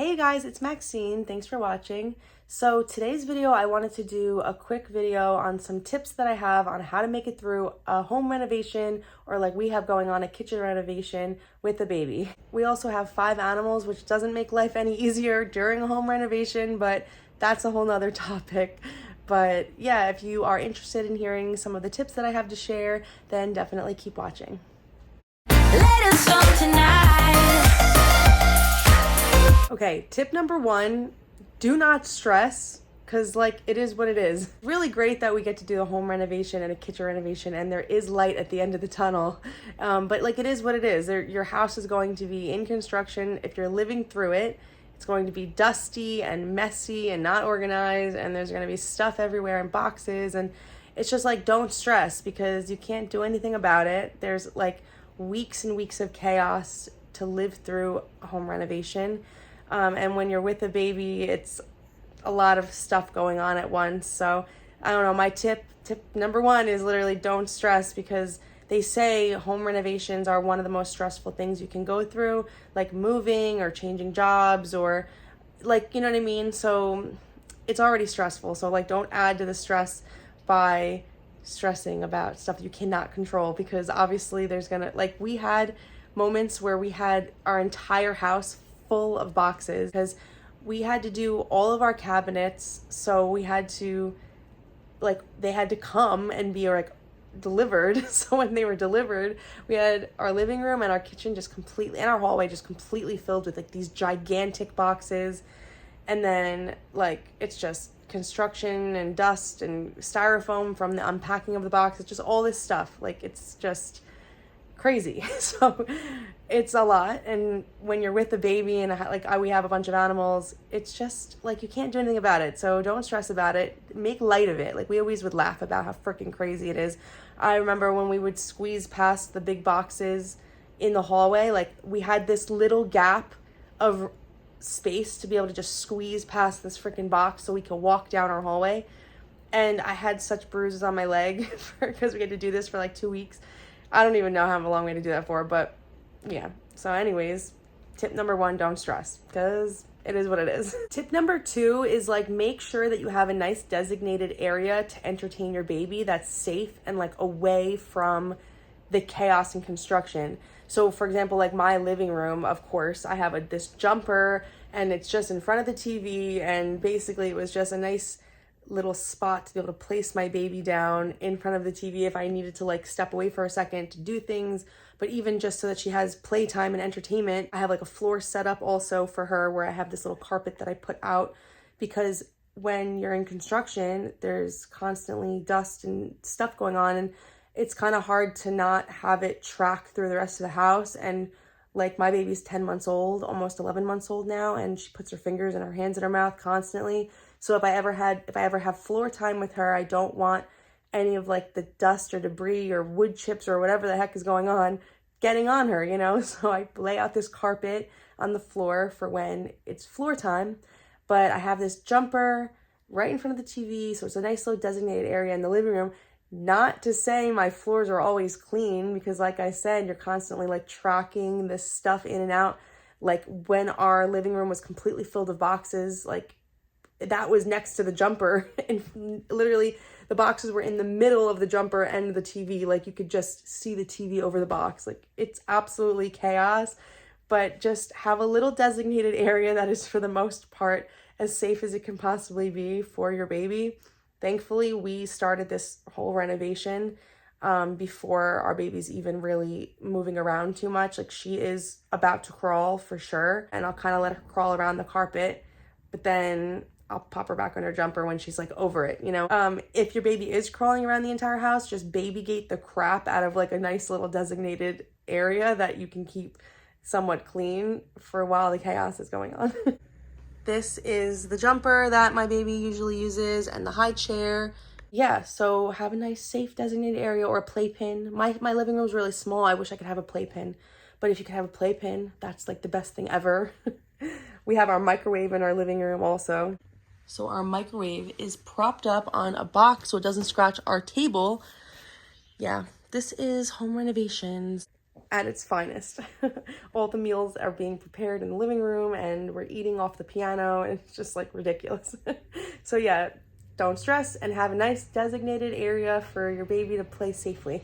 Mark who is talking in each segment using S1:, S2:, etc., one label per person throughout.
S1: Hey guys, it's Maxine. Thanks for watching. So today's video, I wanted to do a quick video on some tips that I have on how to make it through a home renovation, or like we have going on, a kitchen renovation with a baby. We also have 5 animals, which doesn't make life any easier during a home renovation, but that's a whole nother topic. But yeah, if you are interested in hearing some of the tips that I have to share, then definitely keep watching.
S2: Let us go tonight.
S1: Okay, tip number 1, do not stress, because like it is what it is. Really great that we get to do a home renovation and a kitchen renovation and there is light at the end of the tunnel. But like it is what it is. Your house is going to be in construction. If you're living through it, it's going to be dusty and messy and not organized, and there's going to be stuff everywhere in boxes, and it's just like, don't stress because you can't do anything about it. There's like weeks and weeks of chaos to live through a home renovation. And when you're with a baby, it's a lot of stuff going on at once. So I don't know, my tip number 1 is literally don't stress, because they say home renovations are one of the most stressful things you can go through, like moving or changing jobs, or like, you know what I mean? So it's already stressful. So like, don't add to the stress by stressing about stuff you cannot control, because obviously there's gonna, like, we had moments where we had our entire house full of boxes because we had to do all of our cabinets. So we had to, like, they had to come and be like delivered. So when they were delivered, we had our living room and our kitchen just completely, and our hallway just completely filled with like these gigantic boxes. And then like it's just construction and dust and styrofoam from the unpacking of the box. It's just all this stuff. Like it's just crazy. So it's a lot. And when you're with a baby and we have a bunch of animals, it's just like you can't do anything about it. So don't stress about it. Make light of it. Like we always would laugh about how freaking crazy it is. I remember when we would squeeze past the big boxes in the hallway, like we had this little gap of space to be able to just squeeze past this freaking box so we could walk down our hallway. And I had such bruises on my leg because we had to do this for like 2 weeks. I don't even know how long we had to do that for, but yeah. So anyways, tip number 1, don't stress, because it is what it is. Tip number 2 is like, make sure that you have a nice designated area to entertain your baby that's safe and like away from the chaos and construction. So for example, like my living room, of course, I have this jumper and it's just in front of the TV, and basically it was just a nice little spot to be able to place my baby down in front of the TV if I needed to like step away for a second to do things, but even just so that she has playtime and entertainment. I have like a floor set up also for her where I have this little carpet that I put out, because when you're in construction, there's constantly dust and stuff going on, and it's kind of hard to not have it track through the rest of the house. And like my baby's 10 months old, almost 11 months old now, and she puts her fingers and her hands in her mouth constantly. So if I ever have floor time with her, I don't want any of like the dust or debris or wood chips or whatever the heck is going on getting on her, you know? So I lay out this carpet on the floor for when it's floor time, but I have this jumper right in front of the TV. So it's a nice little designated area in the living room. Not to say my floors are always clean, because like I said, you're constantly like tracking this stuff in and out. Like when our living room was completely filled with boxes, like that was next to the jumper, and literally the boxes were in the middle of the jumper and the TV. Like you could just see the TV over the box. Like it's absolutely chaos. But just have a little designated area that is for the most part as safe as it can possibly be for your baby. Thankfully, we started this whole renovation before our baby's even really moving around too much. Like she is about to crawl for sure, and I'll kind of let her crawl around the carpet, but then I'll pop her back on her jumper when she's like over it, you know? If your baby is crawling around the entire house, just baby gate the crap out of like a nice little designated area that you can keep somewhat clean for while the chaos is going on. This is the jumper that my baby usually uses, and the high chair. Yeah, so have a nice safe designated area, or a playpen. My living room is really small. I wish I could have a playpen, but if you could have a playpen, that's like the best thing ever. We have our microwave in our living room also. So our microwave is propped up on a box so it doesn't scratch our table. Yeah, this is home renovations. at its finest. All the meals are being prepared in the living room and we're eating off the piano, and it's just like ridiculous. So yeah, don't stress and have a nice designated area for your baby to play safely.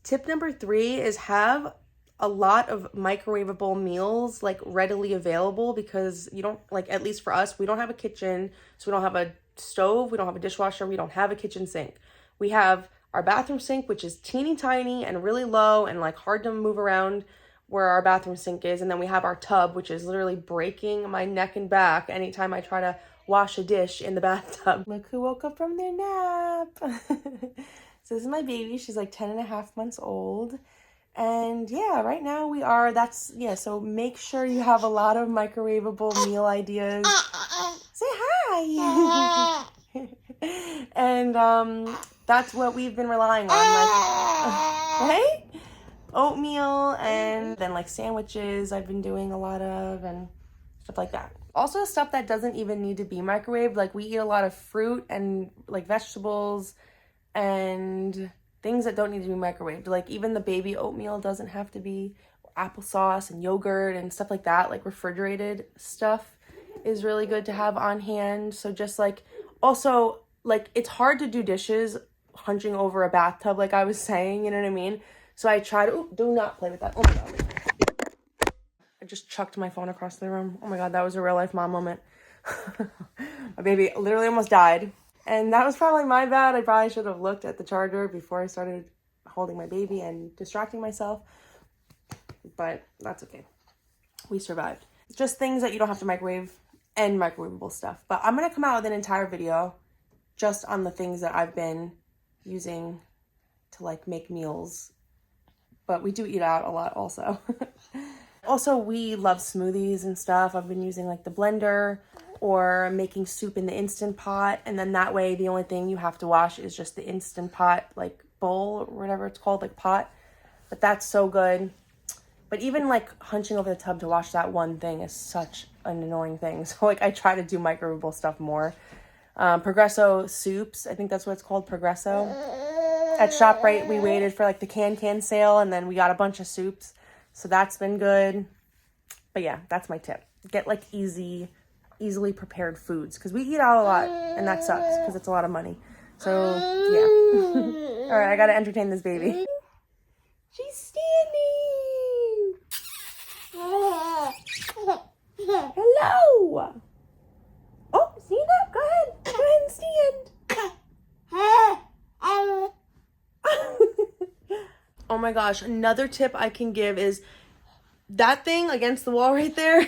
S1: Tip number 3 is have a lot of microwavable meals like readily available, because you don't, like, at least for us, we don't have a kitchen, so we don't have a stove, we don't have a dishwasher, we don't have a kitchen sink. We have our bathroom sink, which is teeny tiny and really low and like hard to move around where our bathroom sink is. And then we have our tub, which is literally breaking my neck and back anytime I try to wash a dish in the bathtub. Look who woke up from their nap. So this is my baby. She's like 10.5 months old. And yeah, right now we are, so make sure you have a lot of microwavable meal ideas. Say hi. And that's what we've been relying on, like, right? Oatmeal, and then like sandwiches I've been doing a lot of, and stuff like that. Also stuff that doesn't even need to be microwaved. Like we eat a lot of fruit and like vegetables and things that don't need to be microwaved. Like even the baby oatmeal doesn't have to be. Applesauce and yogurt and stuff like that, like refrigerated stuff is really good to have on hand. So just like, also like it's hard to do dishes hunching over a bathtub, like I was saying, you know what I mean? So I try to, do not play with that. Oh my God. I just chucked my phone across the room. Oh my God, that was a real life mom moment. My baby literally almost died. And that was probably my bad. I probably should have looked at the charger before I started holding my baby and distracting myself. But that's okay. We survived. Just things that you don't have to microwave and microwavable stuff. But I'm going to come out with an entire video just on the things that I've been using to like make meals. But we do eat out a lot also. Also, we love smoothies and stuff. I've been using like the blender or making soup in the Instant Pot. And then that way, the only thing you have to wash is just the Instant Pot, like bowl or whatever it's called, like pot. But that's so good. But even like hunching over the tub to wash that one thing is such an annoying thing. So like I try to do microwavable stuff more. Progresso soups, I think that's what it's called, Progresso. At ShopRite, we waited for like the can sale, and then we got a bunch of soups. So that's been good. But yeah, that's my tip. Get like easily prepared foods, because we eat out a lot and that sucks because it's a lot of money. So yeah. All right, I got to entertain this baby. She's standing. Hello. Oh, stand up. Go ahead. Go ahead and stand. Oh my gosh. Another tip I can give is that thing against the wall right there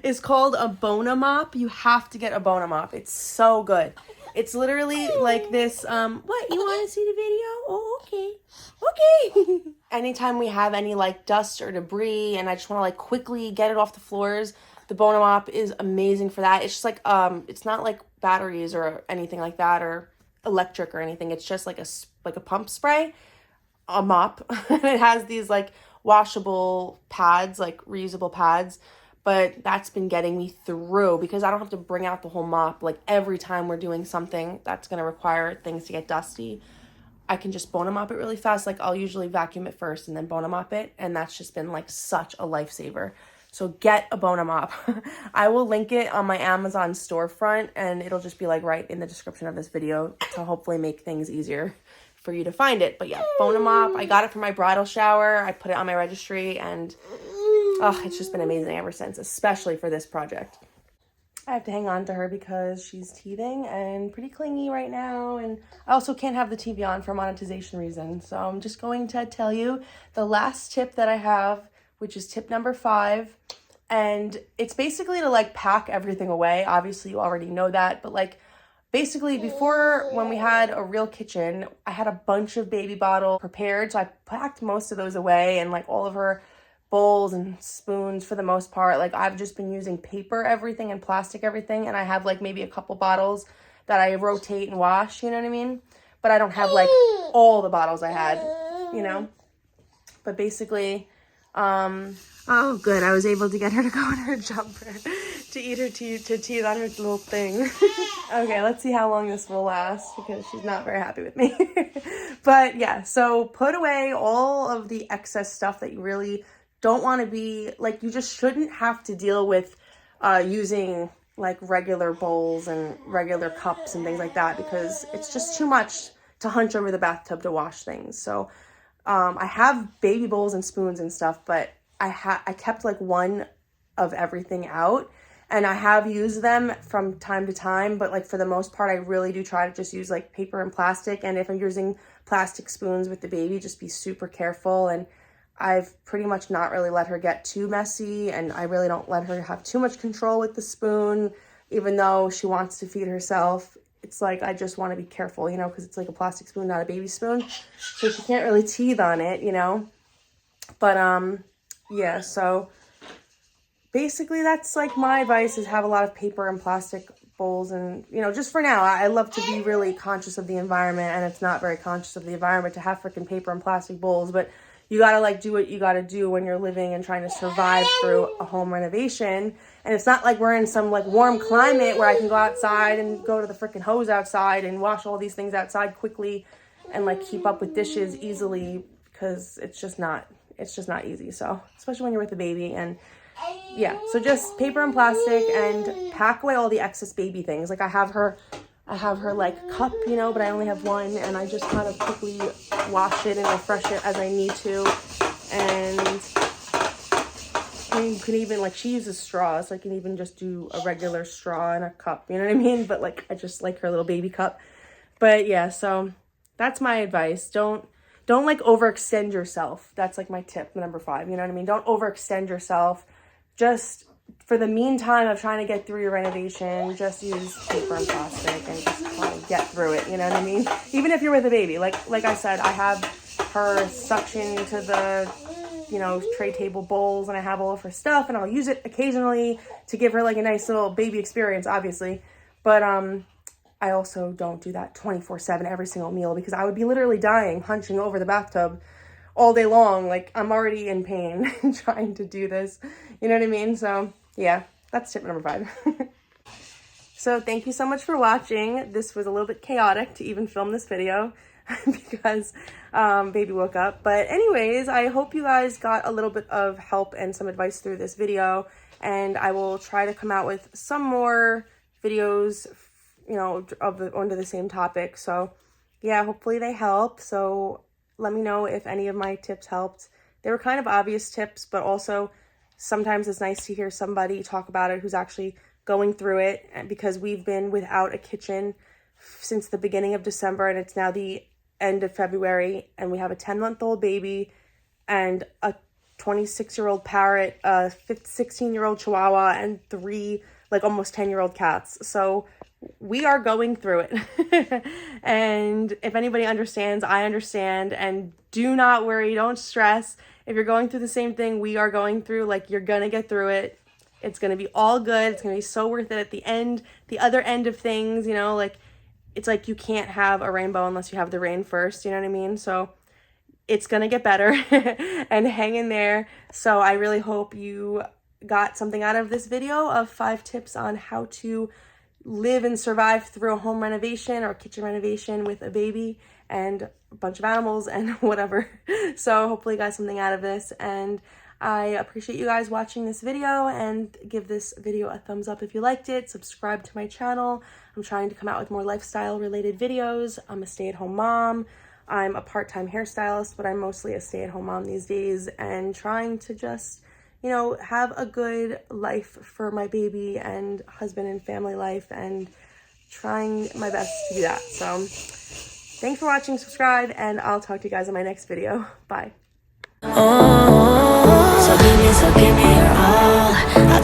S1: is called a BONA mop. You have to get a BONA mop. It's so good. It's literally like this, what, you want to see the video? Oh, okay. Okay. Anytime we have any like dust or debris and I just want to like quickly get it off the floors, the BONA mop is amazing for that. It's just like, it's not like batteries or anything like that or electric or anything. It's just like a pump spray, a mop. It has these like washable pads, like reusable pads. But that's been getting me through because I don't have to bring out the whole mop. Like every time we're doing something that's going to require things to get dusty, I can just BONA mop it really fast. Like I'll usually vacuum it first and then BONA mop it. And that's just been like such a lifesaver. So get a BONA mop. I will link it on my Amazon storefront and it'll just be like right in the description of this video to hopefully make things easier for you to find it. But yeah, BONA mop. I got it for my bridal shower. I put it on my registry and oh, it's just been amazing ever since, especially for this project. I have to hang on to her because she's teething and pretty clingy right now. And I also can't have the TV on for monetization reasons. So I'm just going to tell you the last tip that I have, which is tip number 5. And it's basically to like pack everything away. Obviously, you already know that. But like basically before, when we had a real kitchen, I had a bunch of baby bottles prepared. So I packed most of those away and like all of her bowls and spoons for the most part. Like I've just been using paper everything and plastic everything, and I have like maybe a couple bottles that I rotate and wash, you know what I mean? But I don't have like all the bottles I had, you know? But basically, oh good, I was able to get her to go in her jumper. to eat her teeth, to teeth on her little thing. Okay, let's see how long this will last because she's not very happy with me. But yeah, so put away all of the excess stuff that you really don't want to be, like, you just shouldn't have to deal with using like regular bowls and regular cups and things like that, because it's just too much to hunch over the bathtub to wash things. So I have baby bowls and spoons and stuff, but I kept like one of everything out, and I have used them from time to time, but like for the most part I really do try to just use like paper and plastic. And if I'm using plastic spoons with the baby, just be super careful. And I've pretty much not really let her get too messy, and I really don't let her have too much control with the spoon, even though she wants to feed herself. It's like, I just want to be careful, you know, because it's like a plastic spoon, not a baby spoon. So she can't really teeth on it, you know. But, yeah, so basically that's like my advice, is have a lot of paper and plastic bowls. And, you know, just for now, I love to be really conscious of the environment, and it's not very conscious of the environment to have freaking paper and plastic bowls. But you gotta like do what you gotta do when you're living and trying to survive through a home renovation. And it's not like we're in some like warm climate where I can go outside and go to the freaking hose outside and wash all these things outside quickly and like keep up with dishes easily, because it's just not easy. So especially when you're with a baby. And yeah, so just paper and plastic, and pack away all the excess baby things. Like I have her like cup, you know, but I only have one, and I just kind of quickly wash it and refresh it as I need to. And you can even, like, she uses straws, so I can even just do a regular straw in a cup, you know what I mean? But like, I just like her little baby cup. But yeah, so that's my advice. Don't like overextend yourself. That's like my tip number 5, you know what I mean? Don't overextend yourself. Just for the meantime of trying to get through your renovation, just use paper and plastic and just try to get through it, you know what I mean? Even if you're with a baby, like I said, I have her suction to the, you know, tray table bowls, and I have all of her stuff, and I'll use it occasionally to give her like a nice little baby experience, obviously. But I also don't do that 24/7 every single meal, because I would be literally dying, hunching over the bathtub all day long. Like, I'm already in pain trying to do this, you know what I mean? So yeah, that's tip number 5. So thank you so much for watching. This was a little bit chaotic to even film this video because baby woke up. But anyways, I hope you guys got a little bit of help and some advice through this video, and I will try to come out with some more videos, you know, under the same topic. So yeah, hopefully they help. So let me know if any of my tips helped. They were kind of obvious tips, but also sometimes it's nice to hear somebody talk about it who's actually going through it, because we've been without a kitchen since the beginning of December, and it's now the end of February, and we have a 10-month-old baby and a 26-year-old parrot, a 16-year-old chihuahua, and 3 like almost 10-year-old cats. So we are going through it. And if anybody understands, I understand. And do not worry, don't stress. If you're going through the same thing we are going through, like, you're gonna get through it. It's gonna be all good. It's gonna be so worth it at the end, the other end of things, you know, like, it's like you can't have a rainbow unless you have the rain first, you know what I mean? So it's gonna get better. And hang in there. So I really hope you got something out of this video of 5 tips on how to live and survive through a home renovation or kitchen renovation with a baby and a bunch of animals and whatever. So hopefully you got something out of this, and I appreciate you guys watching this video, and give this video a thumbs up if you liked it. Subscribe to my channel. I'm trying to come out with more lifestyle related videos. I'm a stay-at-home mom. I'm a part-time hairstylist, but I'm mostly a stay-at-home mom these days, and trying to just, you know, have a good life for my baby and husband and family life, and trying my best to do that. So thanks for watching, subscribe, and I'll talk to you guys in my next video. Bye.
S2: Oh, so give me your all. I'll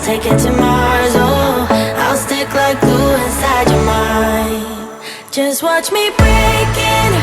S2: take it to Mars. Oh, I'll stick like glue inside your mind. Just watch me breaking